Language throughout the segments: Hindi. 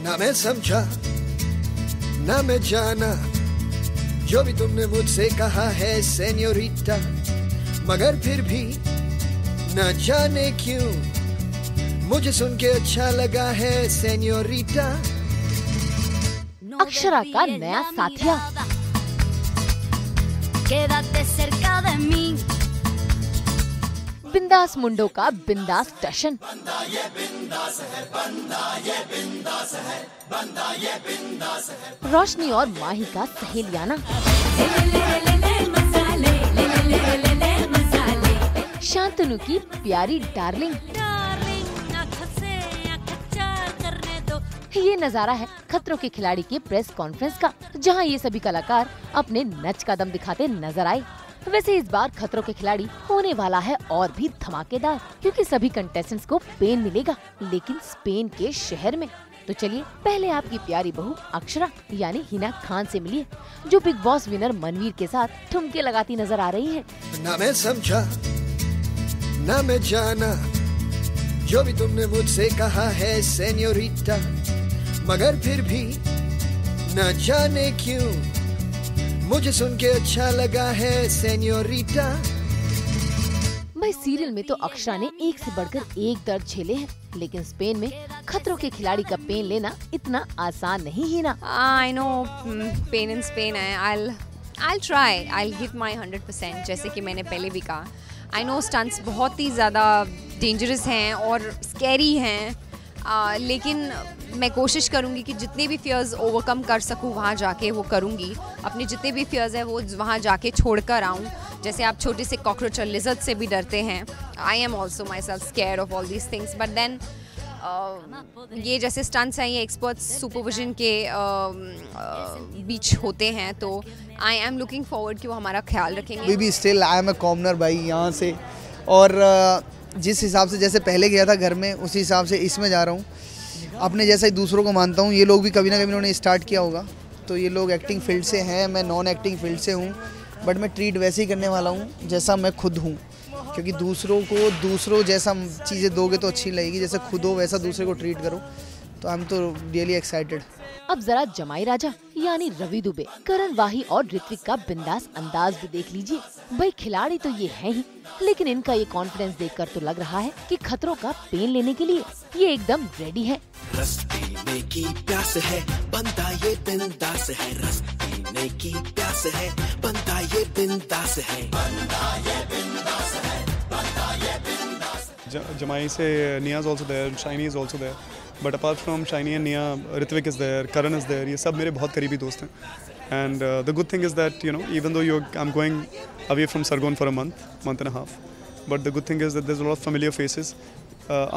ना मैं समझा ना मैं जाना जो भी तुमने मुझसे कहा है सेन्योरिटा, मगर फिर भी ना जाने क्यों मुझे सुन के अच्छा लगा है सेन्योरिटा। अक्षरा का नया साथिया। बिंदास मुंडो का बिंदास टशन। रोशनी और माही का सहेलियाना। शांतनु की प्यारी डार्लिंग। ये नजारा है खतरों के खिलाड़ी के प्रेस कॉन्फ्रेंस का, जहां ये सभी कलाकार अपने नच का दम दिखाते नजर आए। वैसे इस बार खतरों के खिलाड़ी होने वाला है और भी धमाकेदार, क्योंकि सभी कंटेस्टेंट्स को पेन मिलेगा, लेकिन स्पेन के शहर में। तो चलिए पहले आपकी प्यारी बहू अक्षरा यानी हिना खान से मिलिए, जो बिग बॉस विनर मनवीर के साथ ठुमके लगाती नजर आ रही है। ना मैं समझा ना मैं जाना जो भी तुमने मुझसे कहा है सेन्योरिटा, मगर फिर भी न जाने क्यों मुझे सुन के अच्छा लगा है सेन्योरिटा। भाई सीरियल में तो अक्षरा ने एक से बढ़कर एक दर्द झेले हैं, लेकिन स्पेन में खतरों के खिलाड़ी का पेन लेना इतना आसान नहीं है ना। I know pain in Spain है। I'll try. I'll give my 100%, जैसे कि मैंने पहले भी कहा। I know stunts बहुत ही ज़्यादा डेंजरस हैं और स्कैरी हैं, लेकिन मैं कोशिश करूँगी कि जितने भी फियर्स ओवरकम कर सकूँ वहाँ जाके वो करूँगी। अपने जितने भी फियर्स हैं वो वहाँ जाके छोड़ कर आऊँ। जैसे आप छोटे से कॉकरोच और लिजर्ड से भी डरते हैं, I am also myself scare of all these things, but then ये जैसे स्टंट्स हैं ये एक्सपर्ट्स सुपरविजन के बीच होते हैं, तो आई एम लुकिंग फॉरवर्ड कि वो हमारा ख्याल रखेंगे। भी still I am a commoner भाई यहाँ से, और जिस हिसाब से जैसे पहले गया था घर में उसी हिसाब से इसमें जा रहा हूँ। अपने जैसा ही दूसरों को मानता हूँ। ये लोग भी कभी ना कभी उन्होंने स्टार्ट किया होगा, तो ये लोग एक्टिंग फील्ड से हैं, मैं नॉन एक्टिंग फील्ड से हूँ, बट मैं ट्रीट वैसे ही करने वाला हूँ जैसा मैं खुद हूँ, क्योंकि दूसरों जैसा चीज़ें दोगे तो अच्छी लगेगी, जैसे खुद हो वैसा दूसरे को ट्रीट करो। तो आई एम तो रियली एक्साइटेड। अब जरा जमाई राजा यानी रवि दुबे, करण वाही और ऋत्विक का बिंदास अंदाज भी देख लीजिए। भाई खिलाड़ी तो ये है ही, लेकिन इनका ये कॉन्फिडेंस देखकर तो लग रहा है कि खतरों का पेन लेने के लिए ये एकदम रेडी है। रस पीने की प्यास है बंदा ये बिंदास है, रस पीने की प्यास है बंदा ये बिंदास है, बंदा ये बिंदास है, बंदा ये बिंदास। Jamai से Nia is also there, Shiny is also there, but apart from Shiny and Nia, Ritwik is there, Karan is there. ये सब मेरे बहुत करीबी दोस्त हैं, and the good thing is that even though I'm going away from Sargon for a month and a half, but the good thing is that there's a lot of familiar faces,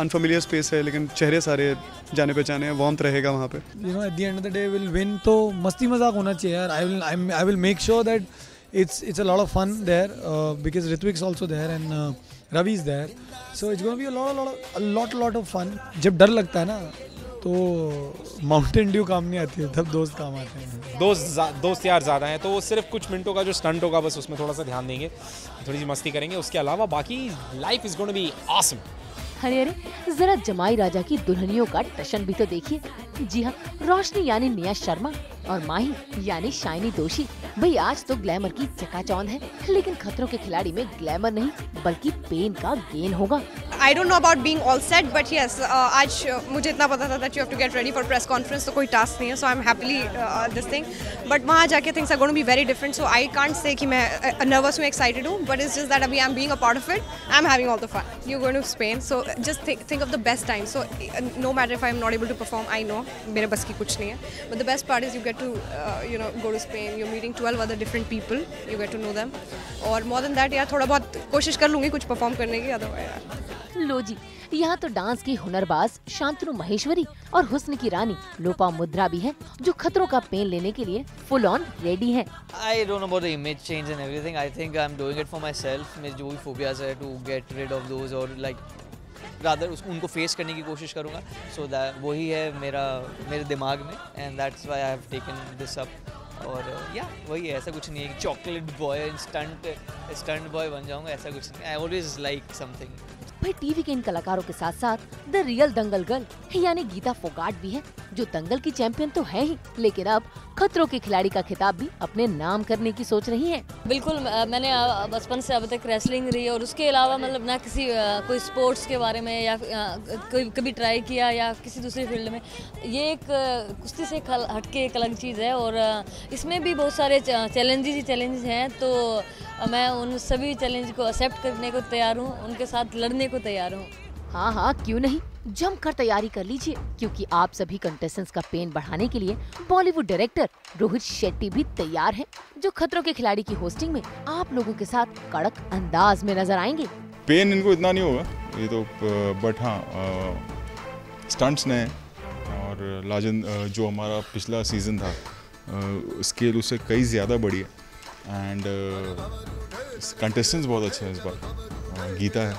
unfamiliar space है, लेकिन चेहरे सारे जाने पहचाने हैं, warmth रहेगा वहाँ पे। At the end of the day we'll win, तो मस्ती मजाक होना चाहिए यार। I will make sure that it's a lot of fun there, because Ritwik's also there and Ravi's there, so it's going to be a lot of fun. जब डर लगता है ना तो माउंटेन ड्यू काम नहीं आती है, तब दोस्त काम आते हैं। दोस्त यार ज़्यादा हैं, तो सिर्फ कुछ मिनटों का जो स्टंट होगा बस उसमें थोड़ा सा ध्यान देंगे, थोड़ी सी मस्ती करेंगे, उसके अलावा बाकी life is going to be awesome. अरे जरा जमाई राजा की दुल्हनियों का टशन भी तो देखिए। जी हाँ, रोशनी यानी निया शर्मा और माही यानी शाइनी दोषी। भाई आज तो ग्लैमर की चकाचौंध है, लेकिन खतरों के खिलाड़ी में ग्लैमर नहीं बल्कि पेन का गेन होगा। I don't know about being all set, but yes, आज मुझे इतना पता था that you have to get ready for press conference, तो कोई टास्क नहीं है, so I'm happily this thing. But वहाँ जाके things are going to be very different, so I can't say कि मैं nervous हूँ, excited हूँ, but it's just that अभी I'm being a part of it, I'm having all the fun. You're going to Spain, so just think of the best time. So no matter if I'm not able to perform, I know मेरे बस की कुछ नहीं है, but the best part is you get to go to Spain. You're meeting 12 other different people, you get to know them. और more than that यार थोड़ा बहुत कोशिश कर लूँगी कुछ परफॉर्म करने की, otherwise लो जी, यहाँ तो डांस की हुनरबाज शांतनु महेश्वरी और हुस्न की रानी लोपा मुद्रा भी है, जो खतरों का पेन लेने के लिए फुल ऑन रेडी है। I don't know about the image change and everything. I think I'm doing it for myself. मेरे जो भी phobias है to get rid of those और like rather उनको फेस करने की कोशिश करूँगा। So that वही है मेरे दिमाग में, and that's why I have taken this up. और या वही है, ऐसा कुछ नहीं है कि चॉकलेट बॉय स्टंट बॉय बन जाऊँगा, ऐसा कुछ नहीं। I always like something भाई टीवी के इन कलाकारों के साथ साथ द रियल दंगल गर्ल यानी गीता फोगाट भी है, जो दंगल की चैंपियन तो है ही, लेकिन अब खतरों के खिलाड़ी का खिताब भी अपने नाम करने की सोच रही हैं। बिल्कुल, मैंने बचपन से अब तक रेसलिंग रही है और उसके अलावा मतलब ना किसी कोई स्पोर्ट्स के बारे में या कभी ट्राई किया या किसी दूसरी फील्ड में। ये एक कुश्ती से हटके एक अलग चीज़ है और इसमें भी बहुत सारे चैलेंजेस हैं, तो मैं उन सभी चैलेंज को एक्सेप्ट करने को तैयार हूँ, उनके साथ लड़ने को तैयार हूँ। हाँ हाँ, क्यों नहीं, जमकर तैयारी कर लीजिए, क्योंकि आप सभी कंटेस्टेंट्स का पेन बढ़ाने के लिए बॉलीवुड डायरेक्टर रोहित शेट्टी भी तैयार हैं, जो खतरों के खिलाड़ी की होस्टिंग में आप लोगों के साथ कड़क अंदाज में नजर आएंगे। पेन इनको इतना नहीं होगा ये तो, बट हाँ स्टंट्स नए और लाजन जो हमारा पिछला सीजन था स्केल उससे कई ज़्यादा बड़ी है एंड कंटेस्टेंट्स बहुत अच्छे हैं इस बार। गीता है,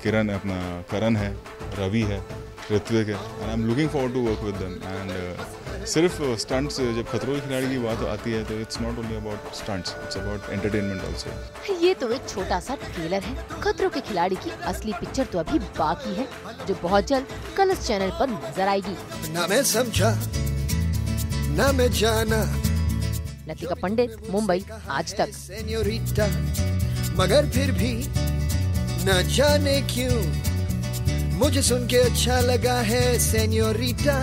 किरण अपना करण है, रवि है, ऋत्विक है and I am looking forward to work with them. And सिर्फ स्टंट्स जब खतरों के खिलाड़ी की बात आती है तो it's not only about stunts, it's about entertainment also. ये तो एक छोटा सा ट्रेलर है, खतरों के खिलाड़ी की असली पिक्चर तो अभी बाकी है, जो बहुत जल्द कलर्स चैनल पर नजर आएगी। ना मैं समझा ना मैं जाना, लतिका पंडित, मुंबई, आज तक। सेन्योरिटा, मगर फिर भी न जाने क्यों मुझे सुन के अच्छा लगा है सेन्योरिटा।